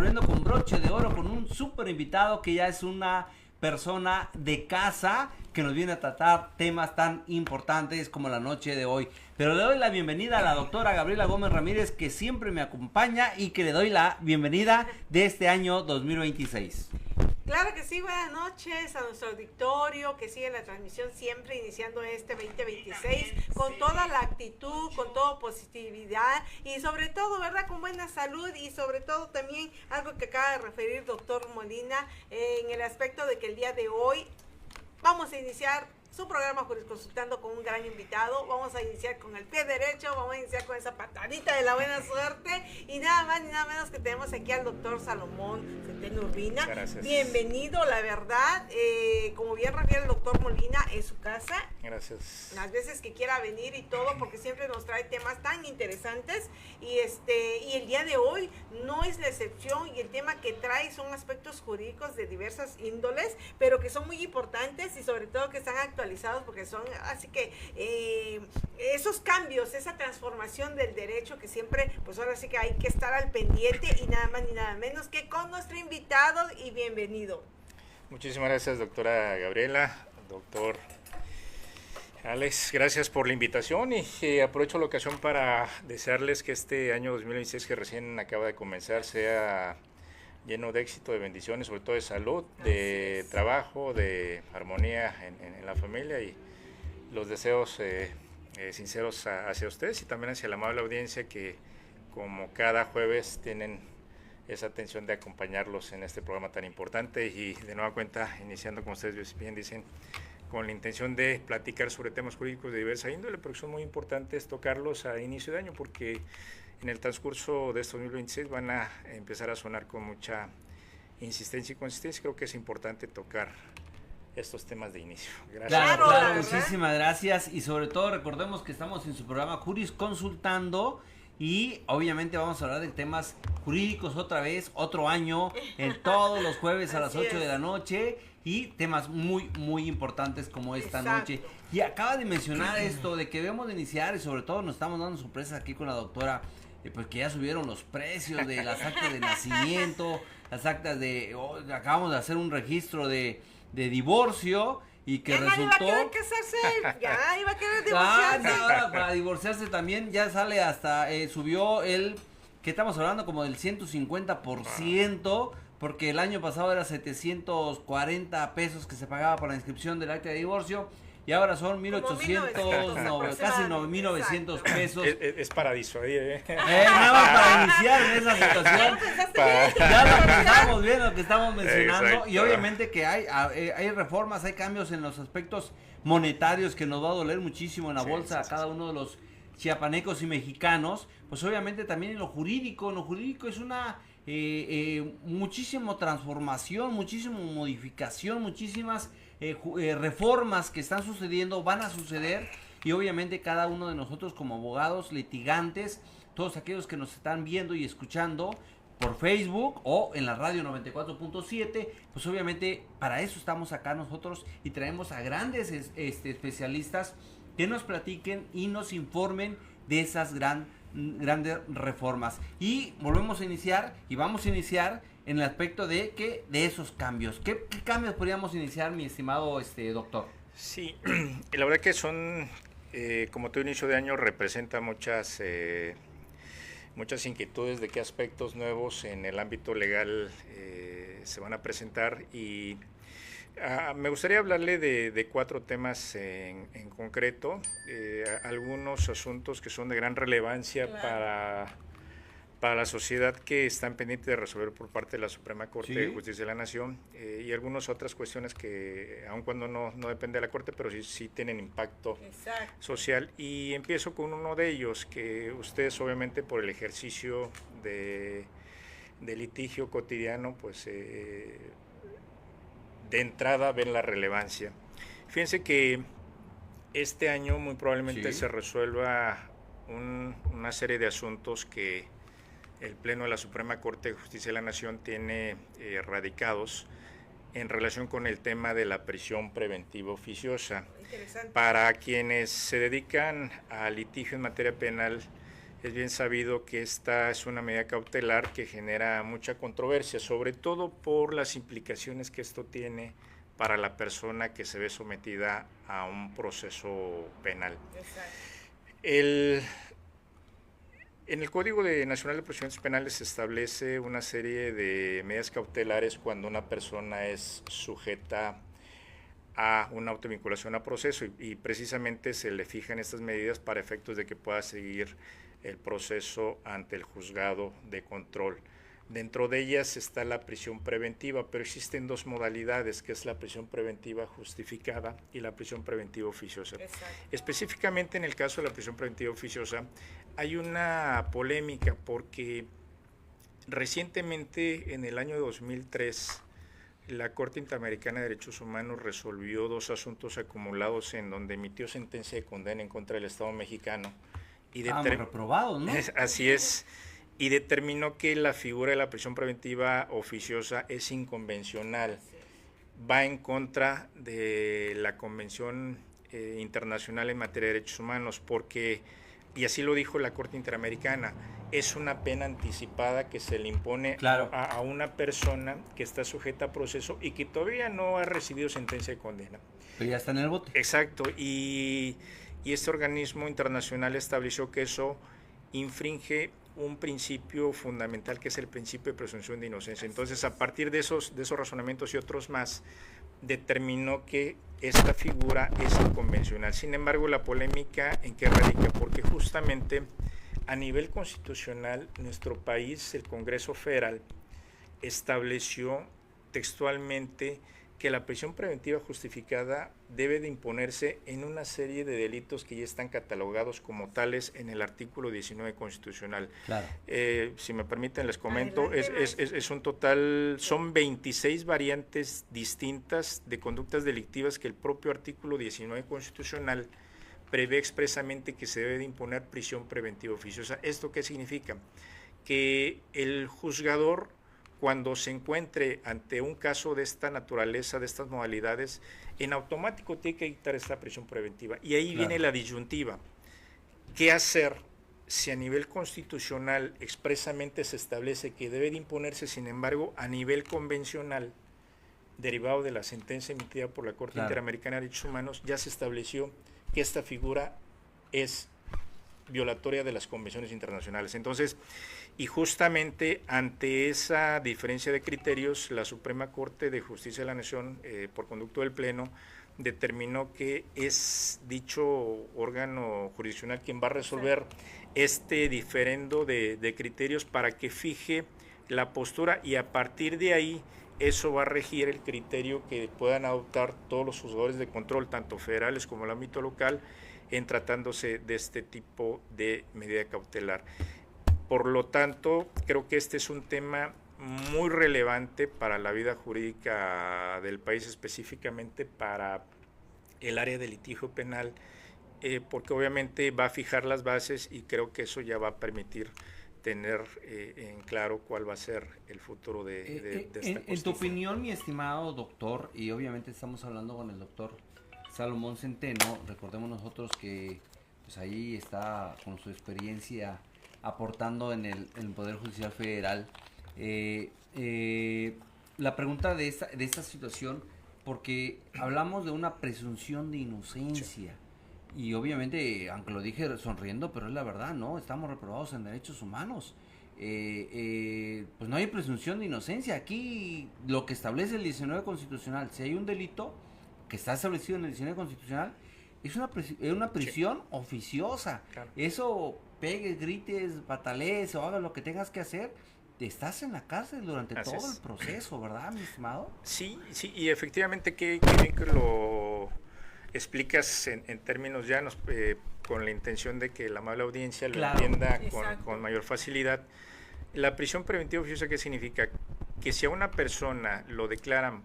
poniendo con broche de oro con un súper invitado que ya es una persona de casa que nos viene a tratar temas tan importantes como la noche de hoy. Pero le doy la bienvenida a la doctora Gabriela Gómez Ramírez, que siempre me acompaña, y que le doy la bienvenida de este año 2026. Claro que sí, buenas noches a nuestro auditorio que sigue la transmisión siempre iniciando este 2026 con toda la actitud, con toda positividad y sobre todo, ¿verdad?, con buena salud y sobre todo también algo que acaba de referir doctor Molina en el aspecto de que el día de hoy vamos a iniciar su programa Jurisconsultando con un gran invitado. Vamos a iniciar con el pie derecho, vamos a iniciar con esa patadita de la buena suerte y nada más ni nada menos que tenemos aquí al doctor Salomón Centeno Urbina. Gracias. Bienvenido, la verdad, como bien refiere el doctor Molina, en su casa. Gracias. Las veces que quiera venir y todo, porque siempre nos trae temas tan interesantes y el día de hoy no es la excepción y el tema que trae son aspectos jurídicos de diversas índoles, pero que son muy importantes y sobre todo que están actualizados porque son, así que esos cambios, esa transformación del derecho que siempre, pues ahora sí que hay que estar al pendiente y nada más ni nada menos que con nuestro invitado y bienvenido. Muchísimas gracias, doctora Gabriela, doctor Alex, gracias por la invitación y aprovecho la ocasión para desearles que este año 2026 que recién acaba de comenzar sea lleno de éxito, de bendiciones, sobre todo de salud, de trabajo, de armonía en la familia y los deseos sinceros hacia ustedes y también hacia la amable audiencia que como cada jueves tienen esa atención de acompañarlos en este programa tan importante y de nueva cuenta iniciando, como ustedes bien dicen, con la intención de platicar sobre temas jurídicos de diversa índole, porque son muy importantes tocarlos a inicio de año porque en el transcurso de este 2026 van a empezar a sonar con mucha insistencia y consistencia. Creo que es importante tocar estos temas de inicio. Gracias. Claro, muchísimas gracias y sobre todo recordemos que estamos en su programa Jurisconsultando y obviamente vamos a hablar de temas jurídicos otra vez, otro año, en todos los jueves a las 8 de la noche y temas muy, muy importantes como esta noche. Y acaba de mencionar esto de que debemos de iniciar y sobre todo nos estamos dando sorpresas aquí con la doctora, pues que ya subieron los precios de las actas de nacimiento, las actas de, acabamos de hacer un registro de divorcio y que resultó... iba a querer casarse, ya iba a querer divorciarse. Ahora para divorciarse también ya sale hasta, subió el, que estamos hablando como del 150%, porque el año pasado era 740 pesos que se pagaba para la inscripción del acta de divorcio. Y ahora son 1,800, casi 1,900 pesos. Es para disuadir, nada más para iniciar en esa situación. Ya lo estamos viendo, lo que estamos mencionando. Exacto. Y obviamente que hay reformas, hay cambios en los aspectos monetarios que nos va a doler muchísimo en la bolsa a cada uno de los chiapanecos y mexicanos. Pues obviamente también en lo jurídico es una muchísima transformación, muchísima modificación, muchísimas reformas que están sucediendo, van a suceder y obviamente cada uno de nosotros como abogados, litigantes, todos aquellos que nos están viendo y escuchando por Facebook o en la radio 94.7, pues obviamente para eso estamos acá nosotros y traemos a grandes especialistas que nos platiquen y nos informen de esas grandes reformas. Y volvemos a iniciar y vamos a iniciar en el aspecto de esos cambios. ¿Qué cambios podríamos iniciar, mi estimado doctor? Sí, la verdad que son, como todo inicio de año, representa muchas inquietudes de qué aspectos nuevos en el ámbito legal se van a presentar y me gustaría hablarle de 4 temas en concreto, algunos asuntos que son de gran relevancia para la sociedad que están pendientes de resolver por parte de la Suprema Corte de Justicia de la Nación y algunas otras cuestiones que, aun cuando no depende de la Corte, pero sí tienen impacto social. Y empiezo con uno de ellos, que ustedes obviamente por el ejercicio de litigio cotidiano, pues de entrada ven la relevancia. Fíjense que este año muy probablemente se resuelva una serie de asuntos que el Pleno de la Suprema Corte de Justicia de la Nación tiene radicados en relación con el tema de la prisión preventiva oficiosa. Para quienes se dedican a litigio en materia penal, Es bien sabido que esta es una medida cautelar que genera mucha controversia, sobre todo por las implicaciones que esto tiene para la persona que se ve sometida a un proceso penal. En el Código Nacional de Procedimientos Penales se establece una serie de medidas cautelares cuando una persona es sujeta a una autovinculación a proceso y precisamente se le fijan estas medidas para efectos de que pueda seguir el proceso ante el juzgado de control. Dentro de ellas está la prisión preventiva, pero existen dos modalidades, que es la prisión preventiva justificada y la prisión preventiva oficiosa. Específicamente en el caso de la prisión preventiva oficiosa, hay una polémica porque recientemente, en el año 2003, la Corte Interamericana de Derechos Humanos resolvió 2 asuntos acumulados en donde emitió sentencia de condena en contra del Estado mexicano. Reprobados, ¿no? Así es. Y determinó que la figura de la prisión preventiva oficiosa es inconvencional, va en contra de la Convención Internacional en materia de derechos humanos, porque, y así lo dijo la Corte Interamericana, es una pena anticipada que se le impone a una persona que está sujeta a proceso y que todavía no ha recibido sentencia de condena. Pero ya está en el bote. Exacto, y este organismo internacional estableció que eso infringe un principio fundamental que es el principio de presunción de inocencia. Entonces, a partir de esos razonamientos y otros más, determinó que esta figura es inconvencional. Sin embargo, la polémica en qué radica, porque justamente a nivel constitucional, nuestro país, el Congreso Federal, estableció textualmente que la prisión preventiva justificada debe de imponerse en una serie de delitos que ya están catalogados como tales en el artículo 19 constitucional. Claro. Si me permiten, les comento, es un total, son 26 variantes distintas de conductas delictivas que el propio artículo 19 constitucional prevé expresamente que se debe de imponer prisión preventiva oficiosa. ¿Esto qué significa? Que el juzgador, cuando se encuentre ante un caso de esta naturaleza, de estas modalidades, en automático tiene que dictar esta prisión preventiva. Y ahí viene la disyuntiva. ¿Qué hacer si a nivel constitucional expresamente se establece que debe de imponerse, sin embargo, a nivel convencional, derivado de la sentencia emitida por la Corte Interamericana de Derechos Humanos, ya se estableció que esta figura es violatoria de las convenciones internacionales? Entonces, y justamente ante esa diferencia de criterios, la Suprema Corte de Justicia de la Nación, por conducto del Pleno, determinó que es dicho órgano jurisdiccional quien va a resolver este diferendo de criterios para que fije la postura, y a partir de ahí eso va a regir el criterio que puedan adoptar todos los juzgadores de control, tanto federales como el ámbito local, en tratándose de este tipo de medida cautelar. Por lo tanto, creo que este es un tema muy relevante para la vida jurídica del país, específicamente para el área de litigio penal, porque obviamente va a fijar las bases y creo que eso ya va a permitir tener en claro cuál va a ser el futuro de esta justicia. En tu opinión, mi estimado doctor, y obviamente estamos hablando con el doctor Salomón Centeno, recordemos nosotros que pues ahí está con su experiencia aportando en el Poder Judicial Federal. La pregunta de esta situación, porque hablamos de una presunción de inocencia, y obviamente, aunque lo dije sonriendo, pero es la verdad, ¿no? Estamos reprobados en derechos humanos. Pues no hay presunción de inocencia. Aquí lo que establece el 19 constitucional, si hay un delito que está establecido en el 19 constitucional, es una prisión oficiosa. Claro. Eso, pegues, grites, patalees o hagas lo que tengas que hacer, estás en la cárcel durante todo el proceso, ¿verdad, mi estimado? Sí, y efectivamente qué bien que lo explicas en términos llanos, con la intención de que la amable audiencia lo entienda con mayor facilidad. La prisión preventiva oficiosa, ¿qué significa? Que si a una persona lo declaran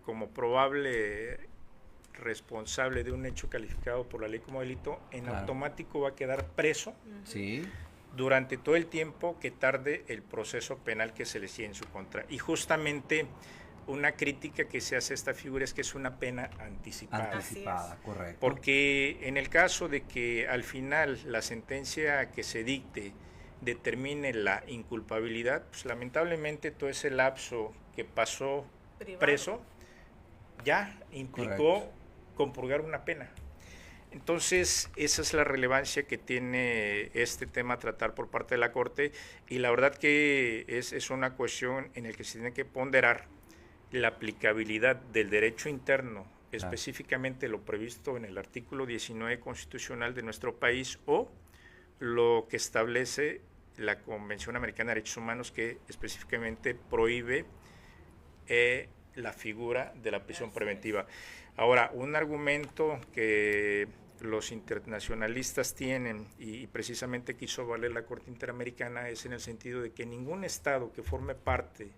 como probable responsable de un hecho calificado por la ley como delito, en automático va a quedar preso durante todo el tiempo que tarde el proceso penal que se le sigue en su contra. Y justamente una crítica que se hace a esta figura es que es una pena anticipada. Anticipada, correcto. Porque en el caso de que al final la sentencia que se dicte determine la inculpabilidad, pues lamentablemente todo ese lapso que pasó preso ya implicó compurgar una pena. Entonces, esa es la relevancia que tiene este tema a tratar por parte de la Corte, y la verdad que es una cuestión en la que se tiene que ponderar la aplicabilidad del derecho interno, específicamente lo previsto en el artículo 19 constitucional de nuestro país, o lo que establece la Convención Americana de Derechos Humanos, que específicamente prohíbe la figura de la prisión preventiva. Ahora, un argumento que los internacionalistas tienen y precisamente quiso valer la Corte Interamericana es en el sentido de que ningún Estado que forme parte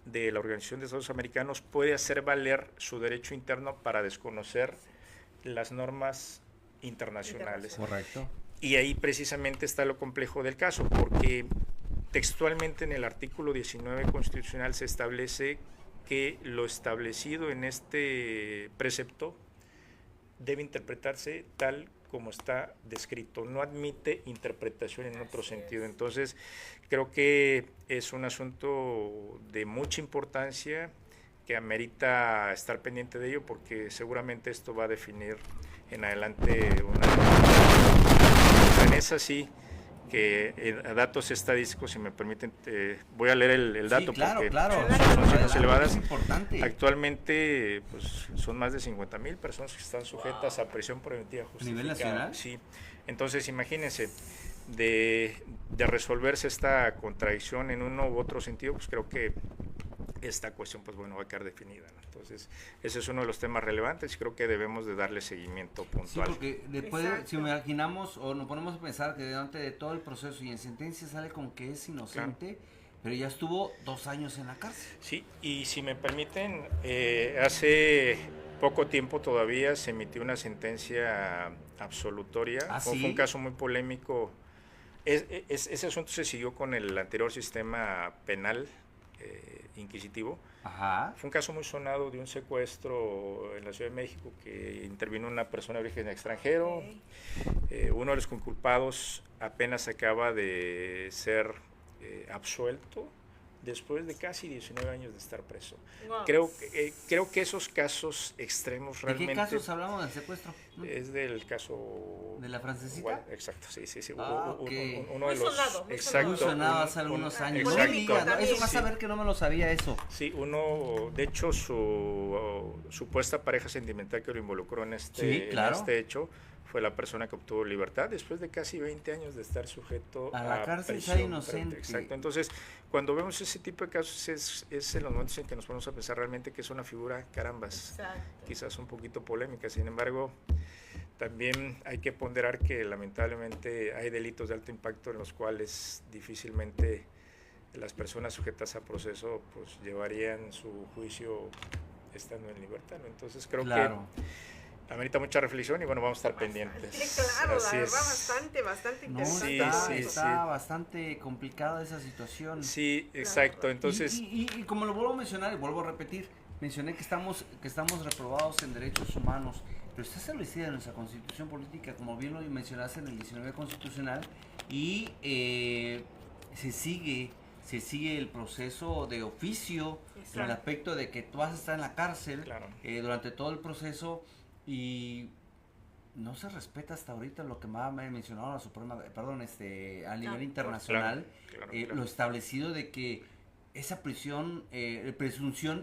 de la Organización de Estados Americanos puede hacer valer su derecho interno para desconocer las normas internacionales. Correcto. Y ahí precisamente está lo complejo del caso, porque textualmente en el artículo 19 constitucional se establece que lo establecido en este precepto debe interpretarse tal como está descrito, no admite interpretación en otro sentido. Entonces, creo que es un asunto de mucha importancia que amerita estar pendiente de ello, porque seguramente esto va a definir en adelante una... Es así que datos estadísticos, si me permiten, voy a leer el dato, sí, claro, porque claro, son cifras elevadas. Es importante. Actualmente pues, son más de 50,000 personas que están sujetas a prisión preventiva justificada. ¿A nivel nacional? Sí, entonces imagínense, de resolverse esta contradicción en uno u otro sentido, pues creo que esta cuestión pues bueno va a quedar definida, ¿no? Entonces ese es uno de los temas relevantes y creo que debemos de darle seguimiento puntual. Sí, porque después si imaginamos o nos ponemos a pensar que delante de todo el proceso y en sentencia sale con que es inocente, pero ya estuvo 2 años en la cárcel. Sí, y si me permiten, hace poco tiempo todavía se emitió una sentencia absolutoria. ¿Sí? Fue un caso muy polémico. Ese asunto se siguió con el anterior sistema penal inquisitivo. Ajá. Fue un caso muy sonado de un secuestro en la Ciudad de México que intervino una persona de origen extranjero. Uno de los conculpados apenas acaba de ser absuelto después de casi 19 años de estar preso. Wow. Creo que esos casos extremos realmente... ¿De qué casos hablamos del secuestro? Es del caso... ¿De la francesita? Igual, exacto, sí. Okay. Uno de los... Exacto. Muy sonado hace algunos años. Exacto. Eso vas a ver que no me lo sabía eso. Sí, de hecho, su supuesta pareja sentimental que lo involucró en este hecho fue la persona que obtuvo libertad después de casi 20 años de estar sujeto a la cárcel, prisión inocente. Exacto. Entonces, cuando vemos ese tipo de casos es en los momentos en que nos ponemos a pensar realmente que es una figura, carambas, quizás un poquito polémica. Sin embargo, también hay que ponderar que lamentablemente hay delitos de alto impacto en los cuales difícilmente las personas sujetas a proceso pues llevarían su juicio estando en libertad, ¿no? Entonces creo que amerita mucha reflexión y bueno, vamos a estar pendientes. Sí, claro, la verdad, bastante interesante. Está bastante complicada esa situación. Sí, exacto. Entonces, y como lo vuelvo a mencionar y vuelvo a repetir, mencioné que estamos reprobados en derechos humanos, pero está establecida en nuestra Constitución política, como bien lo mencionaste, en el 19 constitucional, y se sigue el proceso de oficio, en el aspecto de que tú vas a estar en la cárcel durante todo el proceso. Y no se respeta hasta ahorita lo que me ha mencionado la Suprema, a nivel internacional, lo establecido de que esa presunción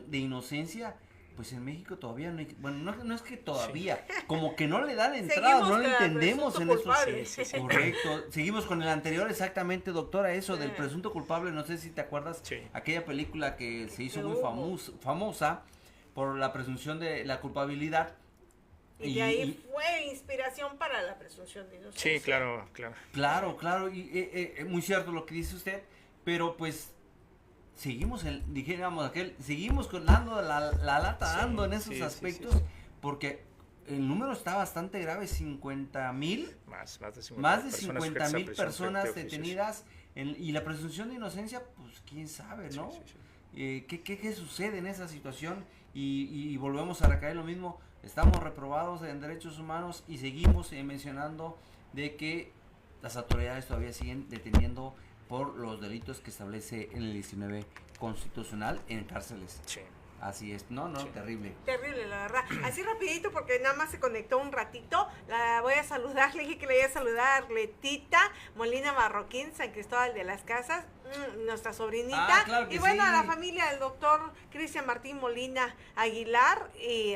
de inocencia, pues en México todavía no hay, bueno, no es que todavía, como que no le dan entrada, no lo entendemos en eso. Sí. Correcto, seguimos con el anterior, exactamente, doctora, eso del presunto culpable, no sé si te acuerdas, aquella película que se hizo muy famosa por la presunción de la culpabilidad. Y de ahí fue inspiración para la presunción de inocencia. Sí, claro. Claro, y muy cierto lo que dice usted, pero pues seguimos dando la lata dando en esos aspectos, porque el número está bastante grave, 50,000, más de 50,000 personas detenidas, y la presunción de inocencia, pues quién sabe, ¿no? ¿Qué sucede en esa situación? Y volvemos a recaer lo mismo, estamos reprobados en derechos humanos y seguimos mencionando de que las autoridades todavía siguen deteniendo por los delitos que establece el 19 constitucional en cárceles. Sí. Así es, sí. Terrible. Terrible, la verdad. Así rapidito, porque nada más se conectó un ratito, la voy a saludar, le dije que le iba a saludar a Arletita Molina Marroquín, San Cristóbal de las Casas, nuestra sobrinita, claro que y bueno, sí. a la familia del doctor Cristian Martín Molina Aguilar, y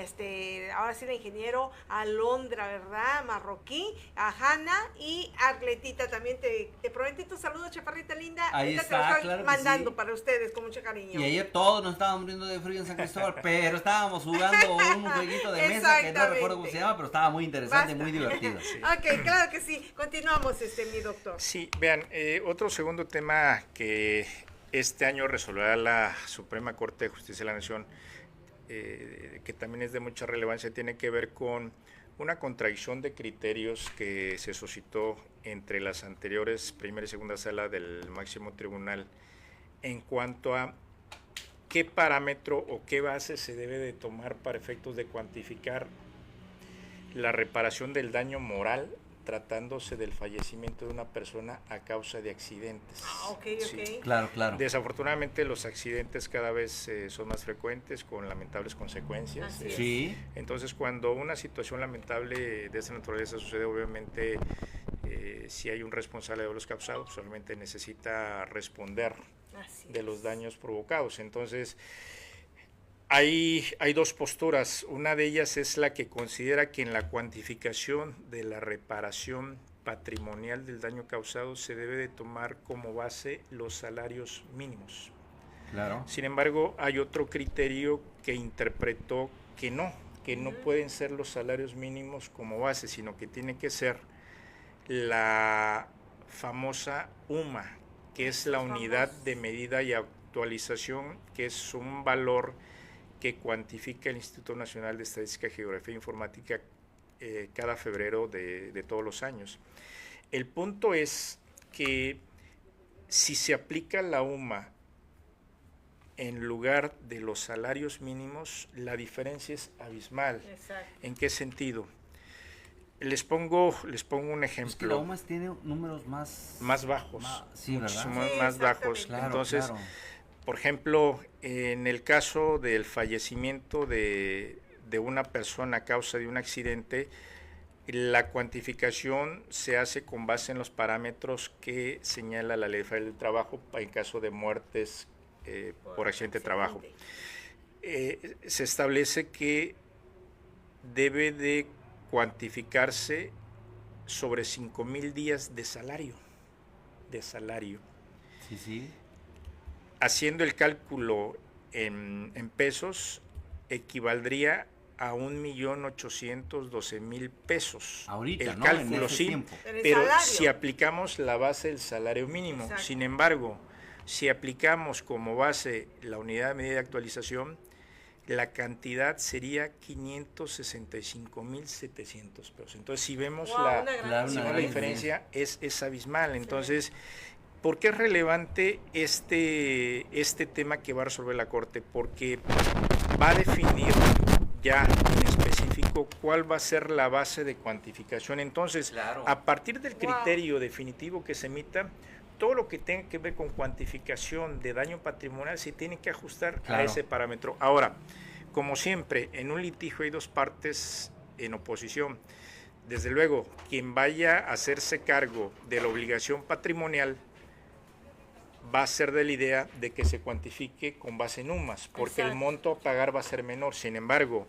ahora sí el ingeniero Alondra, ¿verdad? Marroquín, a Hanna y Arletita, también te prometí tu saludo, chaparrita linda. Ahí ahorita está, te lo estoy claro que mandando sí. para ustedes con mucho cariño. Y ayer todos nos estábamos muriendo de frío en San Cristóbal, pero estábamos jugando un jueguito de mesa que no recuerdo cómo se llama, pero estaba muy interesante, muy divertido. Sí. Ok, claro que sí. Continuamos, mi doctor. Sí, vean, otro segundo tema que este año resolverá la Suprema Corte de Justicia de la Nación, que también es de mucha relevancia, tiene que ver con una contradicción de criterios que se suscitó entre las anteriores primera y segunda sala del máximo tribunal en cuanto a qué parámetro o qué base se debe de tomar para efectos de cuantificar la reparación del daño moral tratándose del fallecimiento de una persona a causa de accidentes. Ok. Sí. Claro. Desafortunadamente los accidentes cada vez son más frecuentes con lamentables consecuencias. Sí. Entonces cuando una situación lamentable de esa naturaleza sucede, obviamente si hay un responsable de los causados, solamente necesita responder de los daños provocados. Entonces hay dos posturas. Una de ellas es la que considera que en la cuantificación de la reparación patrimonial del daño causado se debe de tomar como base los salarios mínimos. Claro. Sin embargo, hay otro criterio que interpretó que no pueden ser los salarios mínimos como base, sino que tiene que ser la famosa UMA, que es la unidad de medida y actualización, que es un valor que cuantifica el Instituto Nacional de Estadística, Geografía e Informática cada febrero de todos los años. El punto es que si se aplica la UMA en lugar de los salarios mínimos, la diferencia es abismal. Exacto. ¿En qué sentido? Les pongo un ejemplo. Es que la UMAS tiene números más bajos. Sí, ¿verdad? Más bajos. Claro, Entonces, claro. Por ejemplo, en el caso del fallecimiento de una persona a causa de un accidente, la cuantificación se hace con base en los parámetros que señala la Ley Federal del Trabajo en caso de muertes por accidente de trabajo. Se establece que debe de cuantificarse sobre 5,000 días de salario. Sí. Haciendo el cálculo en pesos, equivaldría a 1,812,000 pesos. Ahorita, el ¿no? cálculo, sí, tiempo. pero si aplicamos la base del salario mínimo. Exacto. Sin embargo, si aplicamos como base la unidad de medida de actualización, la cantidad sería 565,700 pesos. Entonces, si vemos la diferencia, es abismal. Entonces, ¿por qué es relevante este tema que va a resolver la Corte? Porque va a definir ya en específico cuál va a ser la base de cuantificación. Entonces, a partir del criterio definitivo que se emita, todo lo que tenga que ver con cuantificación de daño patrimonial se tiene que ajustar a ese parámetro. Ahora, como siempre, en un litigio hay dos partes en oposición. Desde luego, quien vaya a hacerse cargo de la obligación patrimonial va a ser de la idea de que se cuantifique con base en UMAS, porque el monto a pagar va a ser menor. Sin embargo,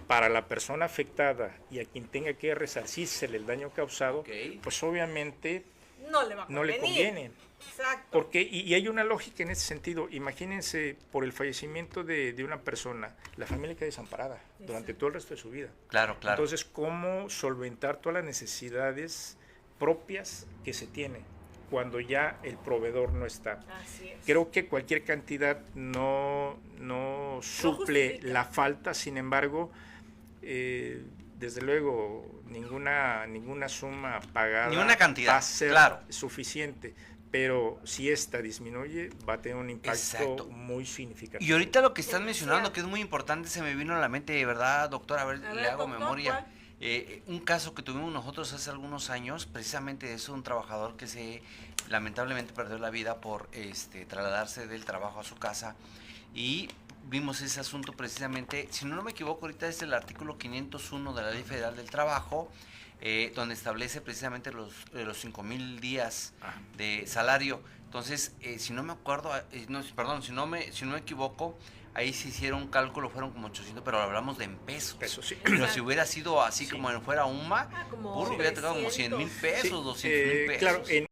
para la persona afectada y a quien tenga que resarcírsele el daño causado, pues obviamente no le conviene. Exacto. Porque, y hay una lógica en ese sentido. Imagínense, por el fallecimiento de una persona, la familia queda desamparada durante todo el resto de su vida. Claro. Entonces, ¿cómo solventar todas las necesidades propias que se tienen cuando ya el proveedor no está? Así es. Creo que cualquier cantidad no suple la falta. Sin embargo, desde luego ninguna suma pagada ni una cantidad, va a ser suficiente. pero si esta disminuye, va a tener un impacto Exacto. muy significativo. Y ahorita lo que están mencionando, que es muy importante, se me vino a la mente, ¿verdad, doctor? A ver, le hago doctor, memoria. ¿cuál? Un caso que tuvimos nosotros hace algunos años, precisamente es un trabajador que lamentablemente perdió la vida por trasladarse del trabajo a su casa, y vimos ese asunto precisamente, si no me equivoco, ahorita es el artículo 501 de la Ley Federal del Trabajo, donde establece precisamente los 5,000 días de salario. Entonces, si no me acuerdo, si no me equivoco, ahí se hicieron un cálculo, fueron como 800, pero hablamos de en pesos. Sí. Pero si hubiera sido así como fuera UMA, como hubiera tocado como 100,000 pesos, Sí, 200,000 pesos. claro,